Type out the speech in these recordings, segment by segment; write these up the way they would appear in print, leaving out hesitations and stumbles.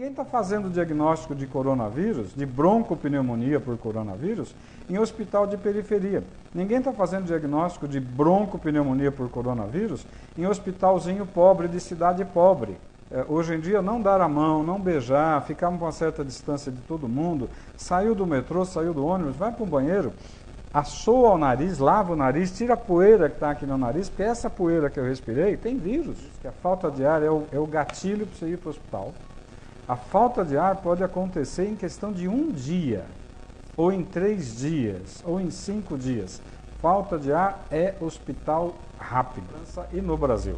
Ninguém está fazendo diagnóstico de coronavírus, de broncopneumonia por coronavírus, em hospital de periferia. Ninguém está fazendo diagnóstico de broncopneumonia por coronavírus em hospitalzinho pobre, de cidade pobre. Hoje em dia, não dar a mão, não beijar, ficar com uma certa distância de todo mundo, saiu do metrô, saiu do ônibus, vai para o banheiro, assoa o nariz, lava o nariz, tira a poeira que está aqui no nariz, porque essa poeira que eu respirei tem vírus. Que a falta de ar é o gatilho para você ir para o hospital. A falta de ar pode acontecer em questão de 1 dia, ou em 3 dias, ou em 5 dias. Falta de ar é hospital rápido. E no Brasil?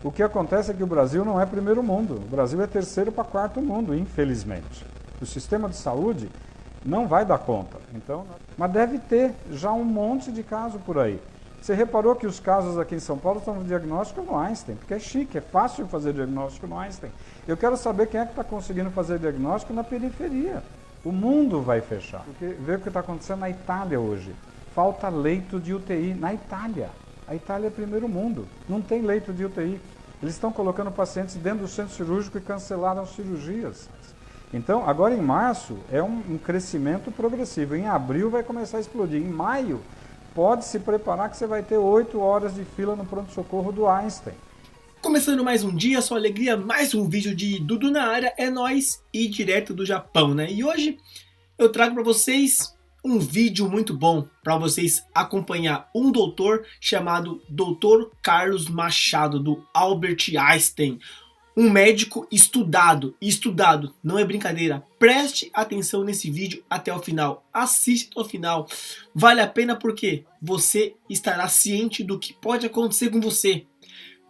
O que acontece é que o Brasil não é primeiro mundo, o Brasil é terceiro para quarto mundo, infelizmente. O sistema de saúde não vai dar conta. Então, mas deve ter já um monte de casos por aí. Você reparou que os casos aqui em São Paulo estão no diagnóstico no Einstein, porque é chique, é fácil fazer diagnóstico no Einstein. Eu quero saber quem é que está conseguindo fazer diagnóstico na periferia. O mundo vai fechar. Porque vê o que está acontecendo na Itália hoje. Falta leito de UTI na Itália. A Itália é primeiro mundo, não tem leito de UTI. Eles estão colocando pacientes dentro do centro cirúrgico e cancelaram cirurgias. Então, agora em março é um crescimento progressivo. Em abril vai começar a explodir. Em maio, pode se preparar que você vai ter 8 horas de fila no pronto-socorro do Einstein. Começando mais um dia, sua alegria, mais um vídeo de Dudu na área, é nóis e direto do Japão, né? E hoje eu trago para vocês um vídeo muito bom para vocês acompanhar um doutor chamado Dr. Carlos Machado, do Albert Einstein. Um médico estudado, não é brincadeira. Preste atenção nesse vídeo até o final, assista até o final. Vale a pena porque você estará ciente do que pode acontecer com você.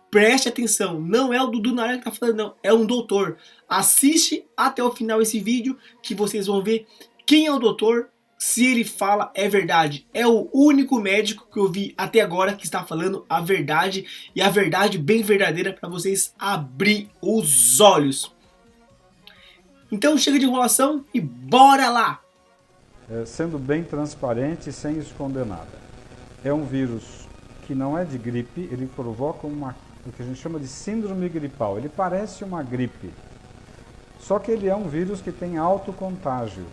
Preste atenção, não é o Dudu na área que está falando, não, é um doutor. Assiste até o final esse vídeo que vocês vão ver quem é o doutor. Se ele fala é verdade, é o único médico que eu vi até agora que está falando a verdade, e a verdade bem verdadeira para vocês abrir os olhos. Então chega de enrolação e bora lá! Sendo bem transparente e sem esconder nada. É um vírus que não é de gripe, ele provoca o que a gente chama de síndrome gripal. Ele parece uma gripe, só que ele é um vírus que tem alto contágio.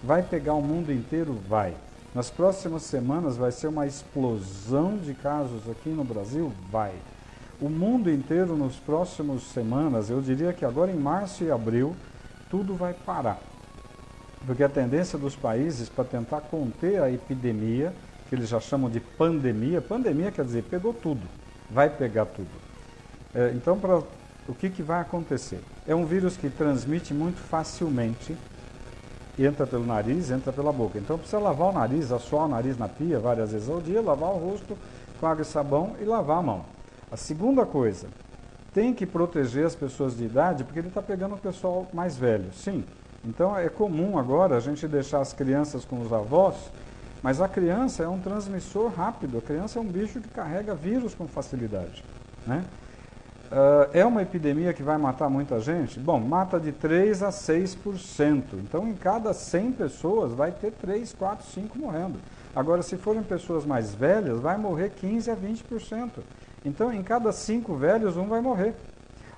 Vai pegar o mundo inteiro? Vai. Nas próximas semanas vai ser uma explosão de casos aqui no Brasil? Vai. O mundo inteiro nas próximas semanas, eu diria que agora em março e abril, tudo vai parar. Porque a tendência dos países para tentar conter a epidemia, que eles já chamam de pandemia, pandemia quer dizer pegou tudo, vai pegar tudo. Então, o que vai acontecer? É um vírus que transmite muito facilmente. Entra pelo nariz, entra pela boca. Então precisa lavar o nariz, assoar o nariz na pia várias vezes ao dia, lavar o rosto com água e sabão e lavar a mão. A segunda coisa, tem que proteger as pessoas de idade, porque ele está pegando o pessoal mais velho. Sim, então é comum agora a gente deixar as crianças com os avós, mas a criança é um transmissor rápido, a criança é um bicho que carrega vírus com facilidade, né? É uma epidemia que vai matar muita gente? Bom, mata de 3 a 6%. Então, em cada 100 pessoas, vai ter 3, 4, 5 morrendo. Agora, se forem pessoas mais velhas, vai morrer 15 a 20%. Então, em cada 5 velhos, um vai morrer.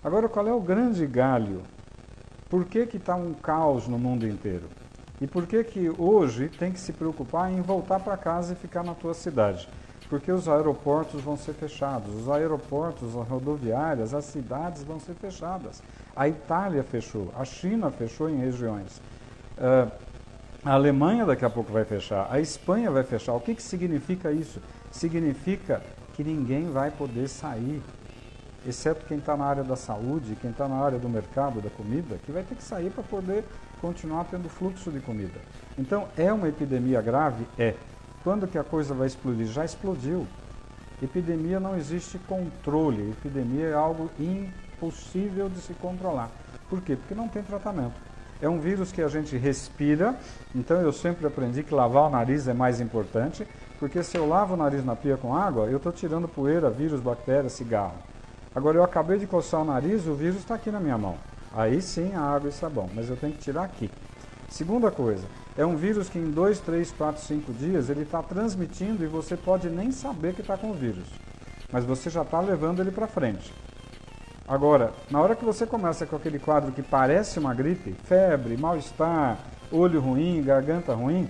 Agora, qual é o grande galho? Por que está um caos no mundo inteiro? E por que hoje tem que se preocupar em voltar para casa e ficar na tua cidade? Porque os aeroportos vão ser fechados, os aeroportos, as rodoviárias, as cidades vão ser fechadas. A Itália fechou, a China fechou em regiões. A Alemanha daqui a pouco vai fechar, a Espanha vai fechar. O que significa isso? Significa que ninguém vai poder sair, exceto quem está na área da saúde, quem está na área do mercado, da comida, que vai ter que sair para poder continuar tendo fluxo de comida. Então, é uma epidemia grave? É. Quando que a coisa vai explodir? Já explodiu. Epidemia não existe controle. Epidemia é algo impossível de se controlar. Por quê? Porque não tem tratamento. É um vírus que a gente respira, então eu sempre aprendi que lavar o nariz é mais importante, porque se eu lavo o nariz na pia com água, eu estou tirando poeira, vírus, bactéria, cigarro. Agora eu acabei de coçar o nariz, o vírus está aqui na minha mão. Aí sim a água e sabão, mas eu tenho que tirar aqui. Segunda coisa, é um vírus que em 2, 3, 4, 5 dias ele está transmitindo e você pode nem saber que está com o vírus, mas você já está levando ele para frente. Agora, na hora que você começa com aquele quadro que parece uma gripe, febre, mal-estar, olho ruim, garganta ruim,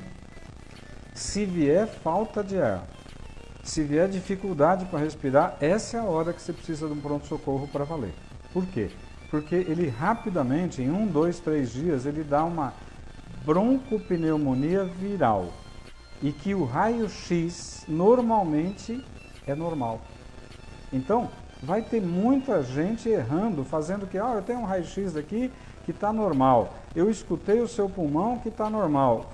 se vier falta de ar, se vier dificuldade para respirar, essa é a hora que você precisa de um pronto-socorro para valer. Por quê? Porque ele rapidamente, em 1, 2, 3 dias, ele dá uma broncopneumonia viral. E que o raio-x normalmente é normal. Então, vai ter muita gente errando, fazendo que, eu tenho um raio-x aqui que está normal. Eu escutei o seu pulmão que está normal.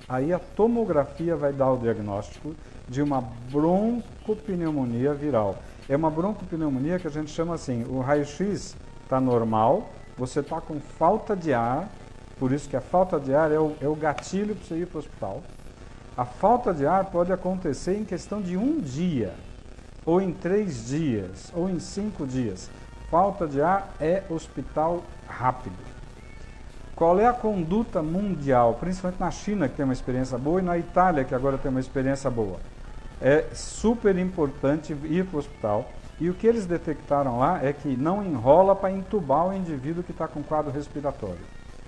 Aí a tomografia vai dar o diagnóstico de uma broncopneumonia viral. É uma broncopneumonia que a gente chama assim, o raio-x está normal, você está com falta de ar, por isso que a falta de ar é o gatilho para você ir para o hospital. A falta de ar pode acontecer em questão de 1 dia, ou em 3 dias, ou em 5 dias. Falta de ar é hospital rápido. Qual é a conduta mundial, principalmente na China, que tem uma experiência boa, e na Itália, que agora tem uma experiência boa? É super importante ir para o hospital. E o que eles detectaram lá é que não enrola para entubar o indivíduo que está com quadro respiratório.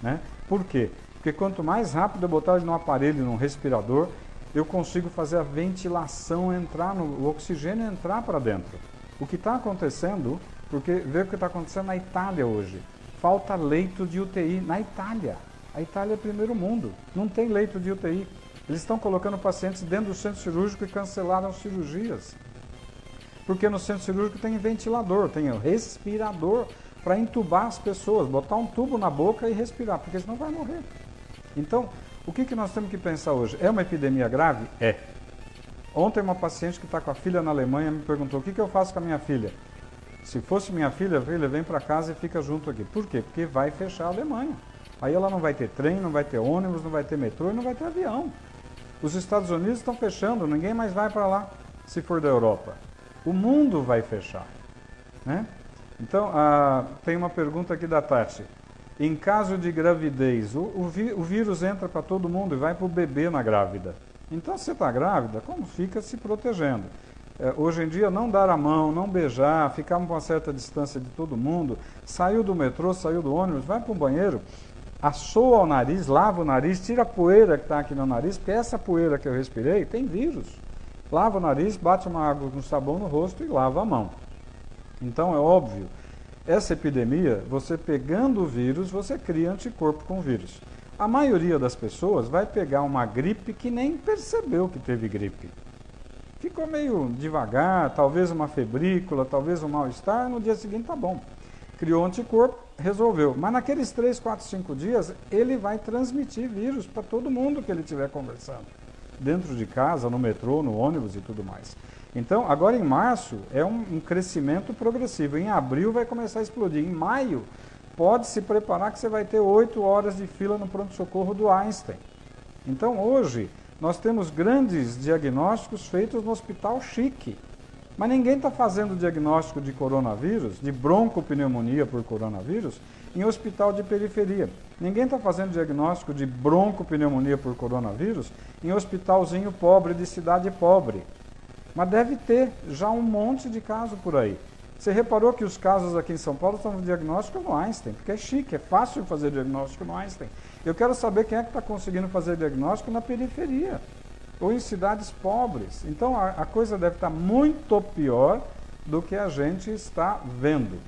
Né? Por quê? Porque quanto mais rápido eu botar ele num aparelho, num respirador, eu consigo fazer a ventilação entrar, o oxigênio entrar para dentro. O que está acontecendo, porque vê o que está acontecendo na Itália hoje. Falta leito de UTI na Itália. A Itália é primeiro mundo, não tem leito de UTI. Eles estão colocando pacientes dentro do centro cirúrgico e cancelaram cirurgias. Porque no centro cirúrgico tem ventilador, tem respirador para entubar as pessoas, botar um tubo na boca e respirar, porque senão vai morrer. Então, o que nós temos que pensar hoje? É uma epidemia grave? É. Ontem uma paciente que está com a filha na Alemanha me perguntou, o que eu faço com a minha filha? Se fosse minha filha, vem para casa e fica junto aqui. Por quê? Porque vai fechar a Alemanha. Aí ela não vai ter trem, não vai ter ônibus, não vai ter metrô e não vai ter avião. Os Estados Unidos estão fechando, ninguém mais vai para lá, se for da Europa. O mundo vai fechar. Né? Então, tem uma pergunta aqui da Tati. Em caso de gravidez, o vírus entra para todo mundo e vai para o bebê na grávida. Então, se você está grávida, como fica se protegendo? Hoje em dia, não dar a mão, não beijar, ficar a uma certa distância de todo mundo, saiu do metrô, saiu do ônibus, vai para o banheiro, assoa o nariz, lava o nariz, tira a poeira que está aqui no nariz, porque essa poeira que eu respirei tem vírus. Lava o nariz, bate uma água com sabão no rosto e lava a mão. Então, é óbvio, essa epidemia, você pegando o vírus, você cria anticorpo com o vírus. A maioria das pessoas vai pegar uma gripe que nem percebeu que teve gripe. Ficou meio devagar, talvez uma febrícula, talvez um mal-estar, no dia seguinte tá bom. Criou anticorpo, resolveu. Mas naqueles 3, 4, 5 dias, ele vai transmitir vírus para todo mundo que ele estiver conversando. Dentro de casa, no metrô, no ônibus e tudo mais. Então, agora em março, é um crescimento progressivo. Em abril vai começar a explodir. Em maio, pode se preparar que você vai ter 8 horas de fila no pronto-socorro do Einstein. Então, hoje, nós temos grandes diagnósticos feitos no hospital chique. Mas ninguém está fazendo diagnóstico de coronavírus, de broncopneumonia por coronavírus, em hospital de periferia. Ninguém está fazendo diagnóstico de broncopneumonia por coronavírus em hospitalzinho pobre, de cidade pobre. Mas deve ter já um monte de casos por aí. Você reparou que os casos aqui em São Paulo estão no diagnóstico no Einstein, porque é chique, é fácil fazer diagnóstico no Einstein. Eu quero saber quem é que está conseguindo fazer diagnóstico na periferia, ou em cidades pobres. Então a coisa deve estar muito pior do que a gente está vendo.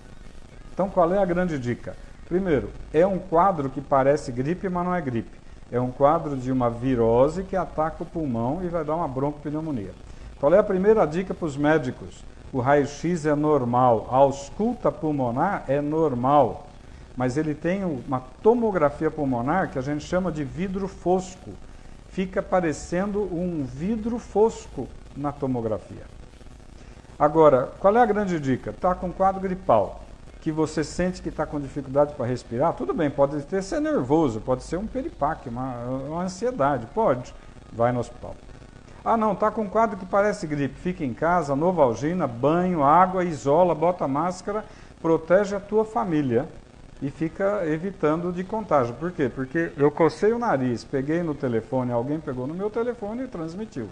Então qual é a grande dica? Primeiro, é um quadro que parece gripe, mas não é gripe. É um quadro de uma virose que ataca o pulmão e vai dar uma broncopneumonia. Qual é a primeira dica para os médicos? O raio-x é normal, a ausculta pulmonar é normal, mas ele tem uma tomografia pulmonar que a gente chama de vidro fosco. Fica parecendo um vidro fosco na tomografia. Agora, qual é a grande dica? Está com quadro gripal, que você sente que está com dificuldade para respirar, tudo bem, pode ser nervoso, pode ser um piripaque, uma ansiedade, pode, vai no hospital. Ah não, está com um quadro que parece gripe, fica em casa, Novalgina, banho, água, isola, bota máscara, protege a tua família e fica evitando de contágio. Por quê? Porque eu cocei o nariz, peguei no telefone, alguém pegou no meu telefone e transmitiu.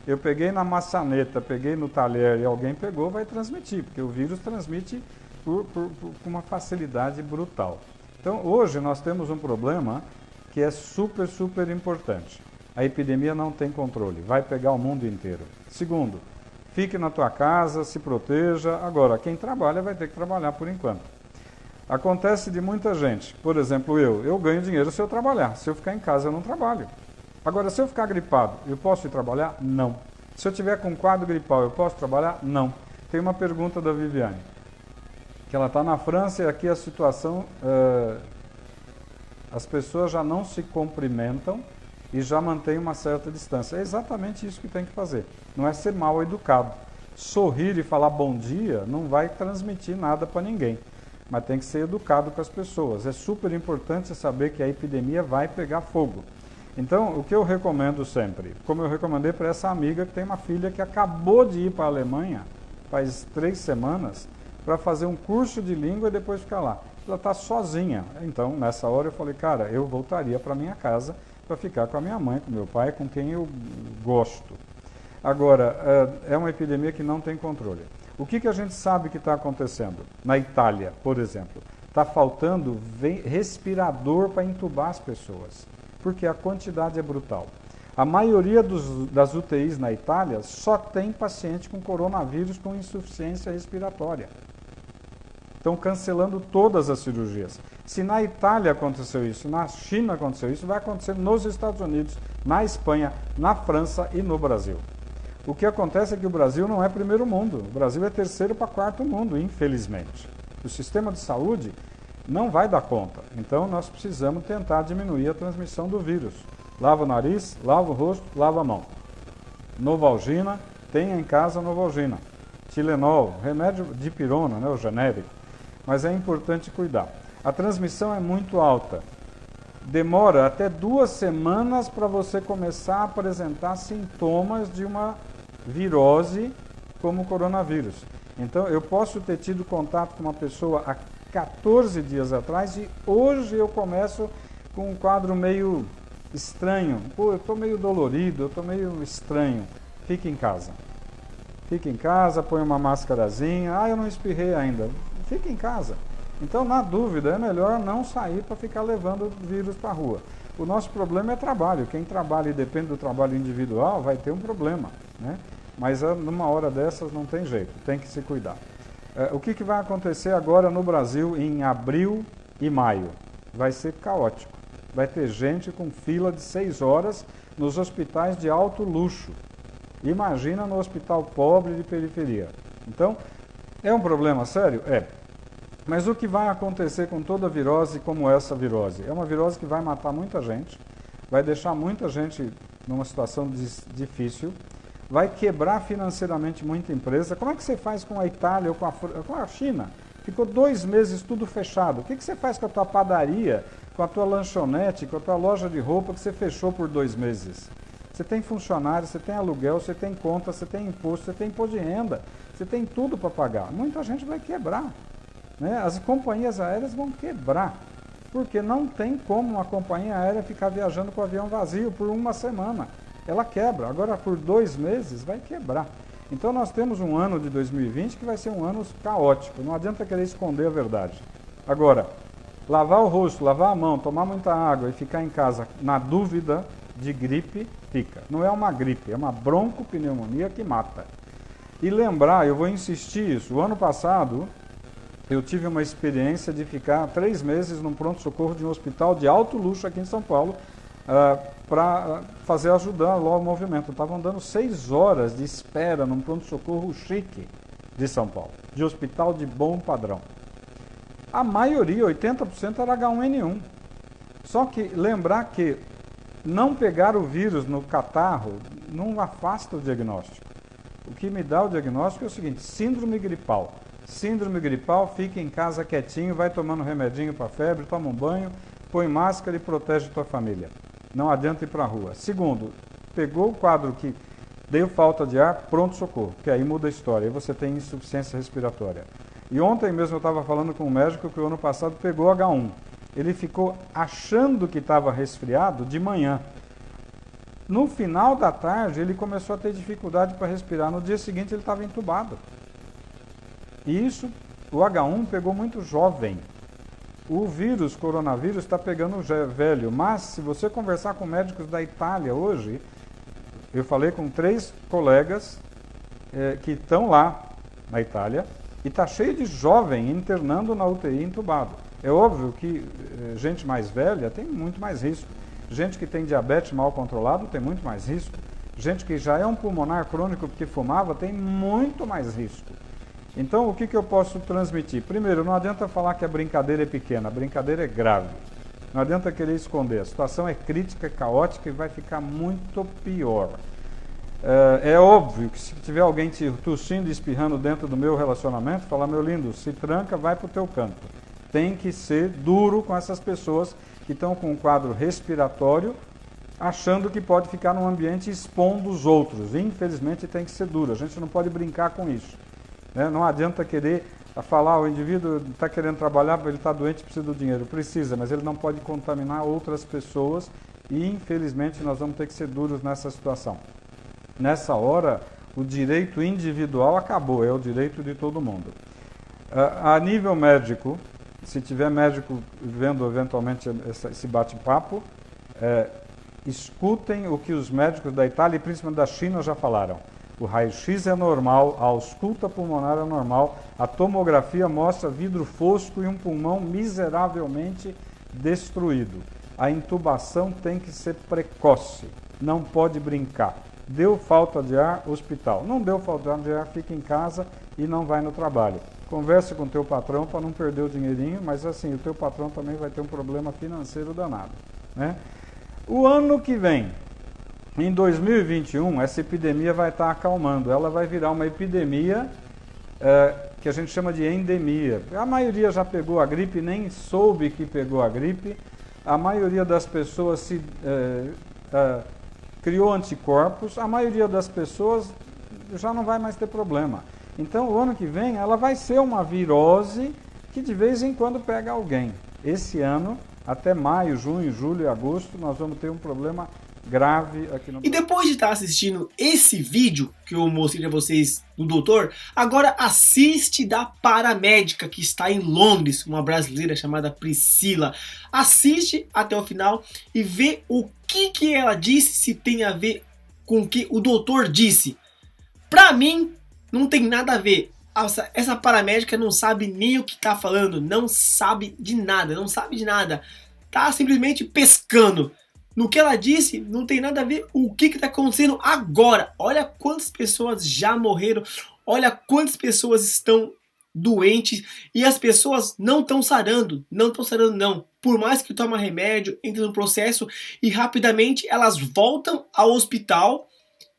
Eu peguei na maçaneta, peguei no talher e alguém pegou, vai transmitir, porque o vírus transmite com uma facilidade brutal. Então, hoje nós temos um problema que é super, super importante. A epidemia não tem controle, vai pegar o mundo inteiro. Segundo, fique na tua casa, se proteja. Agora, quem trabalha vai ter que trabalhar por enquanto. Acontece de muita gente, por exemplo, eu ganho dinheiro se eu trabalhar. Se eu ficar em casa, eu não trabalho. Agora, se eu ficar gripado, eu posso ir trabalhar? Não. Se eu tiver com quadro gripal, eu posso trabalhar? Não. Tem uma pergunta da Viviane, que ela está na França e aqui a situação, as pessoas já não se cumprimentam e já mantêm uma certa distância. É exatamente isso que tem que fazer. Não é ser mal educado. Sorrir e falar bom dia não vai transmitir nada para ninguém, mas tem que ser educado com as pessoas. É super importante saber que a epidemia vai pegar fogo. Então, o que eu recomendo sempre, como eu recomendei para essa amiga que tem uma filha que acabou de ir para a Alemanha, faz 3 semanas, para fazer um curso de língua e depois ficar lá. Ela está sozinha. Então, nessa hora eu falei, cara, eu voltaria para minha casa para ficar com a minha mãe, com meu pai, com quem eu gosto. Agora, é uma epidemia que não tem controle. O que a gente sabe que está acontecendo? Na Itália, por exemplo, está faltando respirador para entubar as pessoas, porque a quantidade é brutal. A maioria das UTIs na Itália só tem paciente com coronavírus com insuficiência respiratória. Estão cancelando todas as cirurgias. Se na Itália aconteceu isso, na China aconteceu isso, vai acontecer nos Estados Unidos, na Espanha, na França e no Brasil. O que acontece é que o Brasil não é primeiro mundo, o Brasil é terceiro para quarto mundo, infelizmente. O sistema de saúde não vai dar conta, então nós precisamos tentar diminuir a transmissão do vírus. Lava o nariz, lava o rosto, lava a mão. Novalgina, tenha em casa Novalgina. Tilenol, remédio de pirona, né, o genérico. Mas é importante cuidar. A transmissão é muito alta. Demora até 2 semanas para você começar a apresentar sintomas de uma virose como o coronavírus. Então, eu posso ter tido contato com uma pessoa há 14 dias atrás e hoje eu começo com um quadro meio estranho. Pô, eu estou meio dolorido, eu estou meio estranho. Fique em casa. Fique em casa, põe uma máscarazinha. Ah, eu não espirrei ainda. Fique em casa. Então, na dúvida, é melhor não sair para ficar levando o vírus para a rua. O nosso problema é trabalho. Quem trabalha e depende do trabalho individual vai ter um problema, né? Mas numa hora dessas não tem jeito, tem que se cuidar. O que vai acontecer agora no Brasil em abril e maio? Vai ser caótico. Vai ter gente com fila de 6 horas nos hospitais de alto luxo. Imagina no hospital pobre de periferia. Então, é um problema sério? É. Mas o que vai acontecer com toda virose como essa virose? É uma virose que vai matar muita gente, vai deixar muita gente numa situação difícil, vai quebrar financeiramente muita empresa. Como é que você faz com a Itália ou com a China? Ficou 2 meses tudo fechado. O que você faz com a tua padaria, com a tua lanchonete, com a tua loja de roupa que você fechou por 2 meses? Você tem funcionário, você tem aluguel, você tem conta, você tem imposto, você tem imposto de renda, você tem tudo para pagar. Muita gente vai quebrar, né? As companhias aéreas vão quebrar, porque não tem como uma companhia aérea ficar viajando com o avião vazio por 1 semana. Ela quebra. Agora, por 2 meses, vai quebrar. Então, nós temos um ano de 2020 que vai ser um ano caótico. Não adianta querer esconder a verdade. Agora, lavar o rosto, lavar a mão, tomar muita água e ficar em casa na dúvida de gripe, fica. Não é uma gripe, é uma broncopneumonia que mata. E lembrar, eu vou insistir isso, o ano passado eu tive uma experiência de ficar 3 meses num pronto-socorro de um hospital de alto luxo aqui em São Paulo, para ajudar lá o movimento. Estavam dando 6 horas de espera num pronto-socorro chique de São Paulo, de hospital de bom padrão. A maioria, 80%, era H1N1. Só que lembrar que não pegar o vírus no catarro não afasta o diagnóstico. O que me dá o diagnóstico é o seguinte: síndrome gripal. Síndrome gripal, fica em casa quietinho, vai tomando remedinho para febre, toma um banho, põe máscara e protege tua família. Não adianta ir para a rua. Segundo, pegou o quadro que deu falta de ar, pronto-socorro, que aí muda a história, aí você tem insuficiência respiratória. E ontem mesmo eu estava falando com um médico que o ano passado pegou H1. Ele ficou achando que estava resfriado de manhã. No final da tarde, ele começou a ter dificuldade para respirar. No dia seguinte, ele estava entubado. E isso O H1 pegou muito jovem. O vírus, coronavírus, está pegando velho. Mas, se você conversar com médicos da Itália hoje, eu falei com 3 colegas que estão lá na Itália, e está cheio de jovem internando na UTI entubado. É óbvio que gente mais velha tem muito mais risco. Gente que tem diabetes mal controlado tem muito mais risco. Gente que já é um pulmonar crônico porque fumava tem muito mais risco. Então, o que eu posso transmitir? Primeiro, não adianta falar que a brincadeira é pequena, a brincadeira é grave. Não adianta querer esconder. A situação é crítica, é caótica e vai ficar muito pior. É óbvio que se tiver alguém te tossindo e espirrando dentro do meu relacionamento, falar, meu lindo, se tranca, vai para o teu canto. Tem que ser duro com essas pessoas que estão com um quadro respiratório, achando que pode ficar num ambiente expondo os outros. Infelizmente tem que ser duro, a gente não pode brincar com isso. Não adianta querer falar, o indivíduo está querendo trabalhar, ele está doente, precisa do dinheiro. Precisa, mas ele não pode contaminar outras pessoas e infelizmente nós vamos ter que ser duros nessa situação. Nessa hora, o direito individual acabou, é o direito de todo mundo. A nível médico, se tiver médico vendo eventualmente esse bate-papo, escutem o que os médicos da Itália e principalmente da China já falaram. O raio-x é normal, a ausculta pulmonar é normal, a tomografia mostra vidro fosco e um pulmão miseravelmente destruído. A intubação tem que ser precoce, não pode brincar. Deu falta de ar, hospital. Não deu falta de ar, fica em casa e não vai no trabalho. Converse com o teu patrão para não perder o dinheirinho, mas assim, o teu patrão também vai ter um problema financeiro danado, né? O ano que vem, em 2021, essa epidemia vai estar acalmando. Ela vai virar uma epidemia que a gente chama de endemia. A maioria já pegou a gripe, nem soube que pegou a gripe. A maioria das pessoas criou anticorpos. A maioria das pessoas já não vai mais ter problema. Então, o ano que vem, ela vai ser uma virose que de vez em quando pega alguém. Esse ano, até maio, junho, julho e agosto, nós vamos ter um problema grave aqui no Brasil. E depois de estar assistindo esse vídeo que eu mostrei para vocês do doutor, agora assiste da paramédica que está em Londres, uma brasileira chamada Priscila. Assiste até o final e vê o que ela disse, se tem a ver com o que o doutor disse. Para mim, não tem nada a ver. Essa paramédica não sabe nem o que está falando, não sabe de nada, tá simplesmente pescando. No que ela disse, não tem nada a ver o que está acontecendo agora. Olha quantas pessoas já morreram, olha quantas pessoas estão doentes e as pessoas não estão sarando, não. Por mais que toma remédio, entra no processo e rapidamente elas voltam ao hospital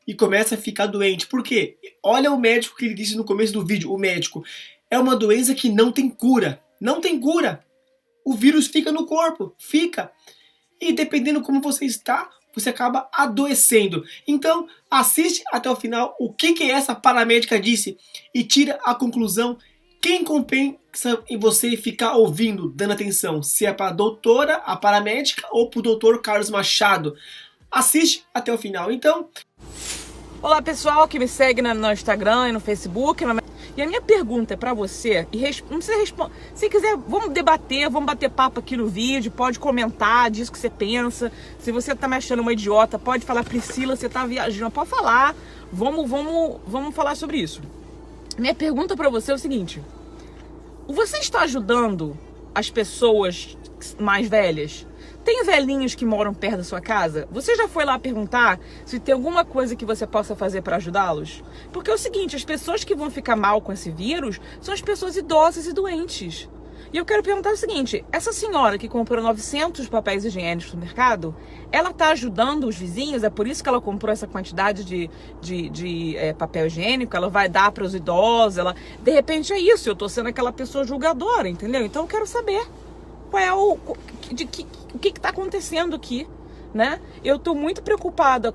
e começam a ficar doente. Por quê? Olha o médico que ele disse no começo do vídeo, o médico. É uma doença que não tem cura, O vírus fica no corpo, E dependendo como você está, você acaba adoecendo. Então, assiste até o final o que essa paramédica disse e tira a conclusão. Quem compensa em você ficar ouvindo, dando atenção, se é para a doutora, a paramédica ou para o doutor Carlos Machado. Assiste até o final. Então, olá pessoal que me segue no Instagram e no Facebook. E a minha pergunta é pra você, e não precisa responder. Se quiser, vamos debater, vamos bater papo aqui no vídeo, pode comentar, diz o que você pensa. Se você tá me achando uma idiota, pode falar, Priscila, você tá viajando, pode falar. Vamos falar sobre isso. Minha pergunta pra você é o seguinte: você está ajudando as pessoas mais velhas? Tem velhinhos que moram perto da sua casa? Você já foi lá perguntar se tem alguma coisa que você possa fazer para ajudá-los? Porque é o seguinte, as pessoas que vão ficar mal com esse vírus são as pessoas idosas e doentes. E eu quero perguntar o seguinte, essa senhora que comprou 900 papéis higiênicos no mercado, ela está ajudando os vizinhos? É por isso que ela comprou essa quantidade de papel higiênico? Ela vai dar para os idosos? De repente é isso, eu estou sendo aquela pessoa julgadora, entendeu? Então eu quero saber qual é o que está acontecendo aqui, né? Eu tô muito preocupada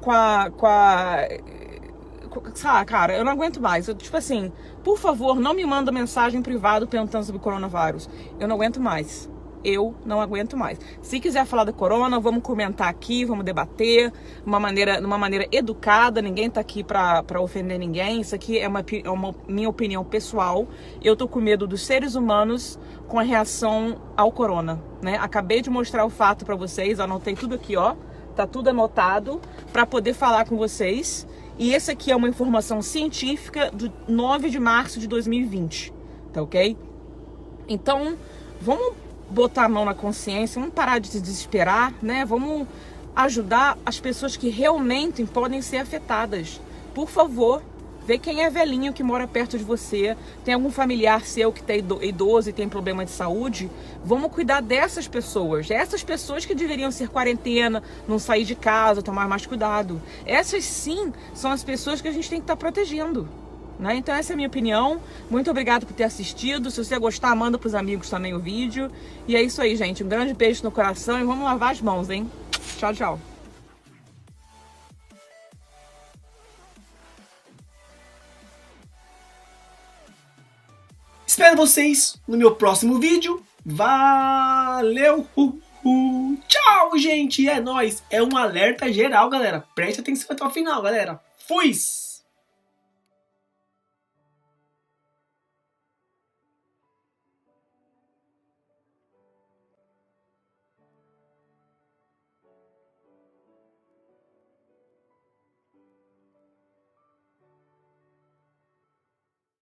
cara, eu não aguento mais. Tipo assim, por favor, não me manda mensagem privada perguntando sobre coronavírus. Eu não aguento mais. eu não aguento mais. Se quiser falar da corona, vamos comentar aqui, vamos debater numa maneira educada. Ninguém tá aqui pra ofender ninguém. Isso aqui é uma minha opinião pessoal. Eu tô com medo dos seres humanos com a reação ao corona, né? Acabei de mostrar o fato pra vocês, anotei tudo aqui, ó. Tá tudo anotado pra poder falar com vocês. E essa aqui é uma informação científica do 9 de março de 2020, tá ok? Então, vamos botar a mão na consciência, vamos parar de se desesperar, né? Vamos ajudar as pessoas que realmente podem ser afetadas. Por favor, vê quem é velhinho que mora perto de você, tem algum familiar seu que é idoso e tem problema de saúde. Vamos cuidar dessas pessoas. Essas pessoas que deveriam ser quarentena, não sair de casa, tomar mais cuidado. Essas sim são as pessoas que a gente tem que estar protegendo, né? Então essa é a minha opinião. Muito obrigado por ter assistido. Se você gostar, manda pros amigos também o vídeo. E é isso aí, gente. Um grande beijo no coração e vamos lavar as mãos, hein? Tchau, tchau. Espero vocês no meu próximo vídeo. Valeu! Tchau, gente! É nóis! É um alerta geral, galera. Preste atenção até o final, galera. Fui!